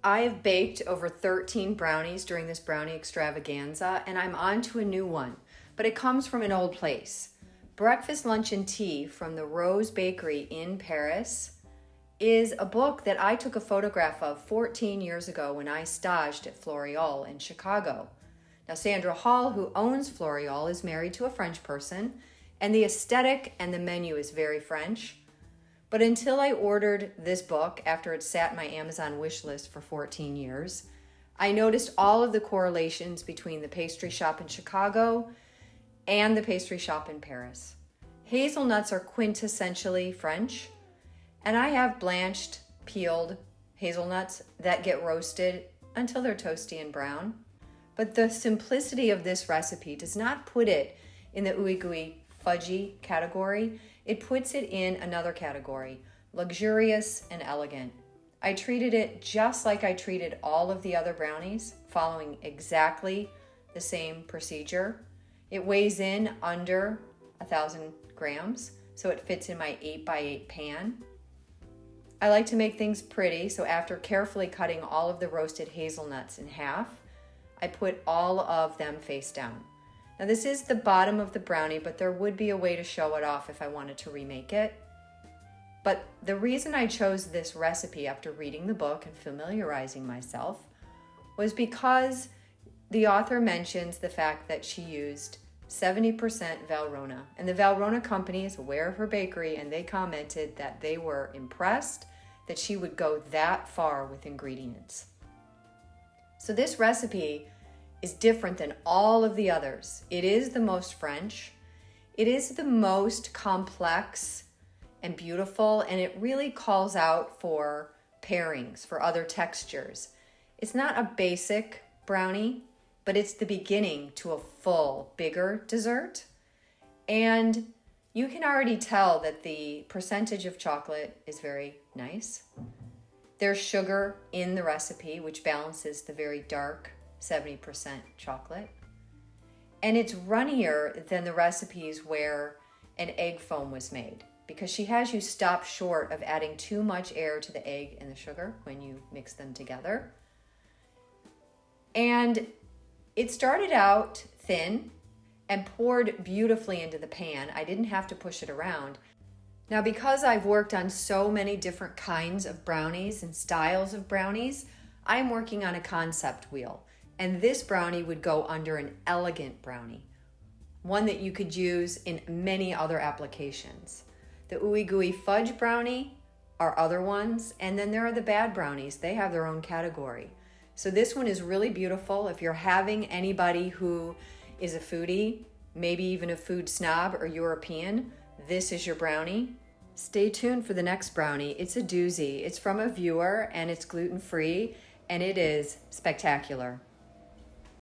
I have baked over 13 brownies during this brownie extravaganza, and I'm on to a new one, but it comes from an old place. Breakfast, Lunch, and Tea from the Rose Bakery in Paris is a book that I took a photograph of 14 years ago when I staged at Floreal in Chicago. Now, Sandra Hall, who owns Floreal, is married to a French person, and the aesthetic and the menu is very French. But until I ordered this book, after it sat my Amazon wish list for 14 years, I noticed all of the correlations between the pastry shop in Chicago and the pastry shop in Paris. Hazelnuts are quintessentially French, and I have blanched, peeled hazelnuts that get roasted until they're toasty and brown. But the simplicity of this recipe does not put it in the ooey gooey fudgy category. It puts it in another category, luxurious and elegant. I treated it just like I treated all of the other brownies, following exactly the same procedure. It weighs in under 1,000 grams, so it fits in my 8x8 pan. I like to make things pretty, so after carefully cutting all of the roasted hazelnuts in half, I put all of them face down. Now this is the bottom of the brownie, but there would be a way to show it off if I wanted to remake it. But the reason I chose this recipe after reading the book and familiarizing myself was because the author mentions the fact that she used 70% Valrhona. And the Valrhona company is aware of her bakery, and they commented that they were impressed that she would go that far with ingredients. So this recipe is different than all of the others. It is the most French. It is the most complex and beautiful, and it really calls out for pairings, for other textures. It's not a basic brownie, but it's the beginning to a full, bigger dessert. And you can already tell that the percentage of chocolate is very nice. There's sugar in the recipe, which balances the very dark 70% chocolate. And it's runnier than the recipes where an egg foam was made, because she has you stop short of adding too much air to the egg and the sugar when you mix them together. And it started out thin and poured beautifully into the pan. I didn't have to push it around. Now, because I've worked on so many different kinds of brownies and styles of brownies, I'm working on a concept wheel. And this brownie would go under an elegant brownie, one that you could use in many other applications. The ooey gooey fudge brownie are other ones, and then there are the bad brownies. They have their own category. So this one is really beautiful. If you're having anybody who is a foodie, maybe even a food snob or European, this is your brownie. Stay tuned for the next brownie. It's a doozy. It's from a viewer, and it's gluten-free, and it is spectacular.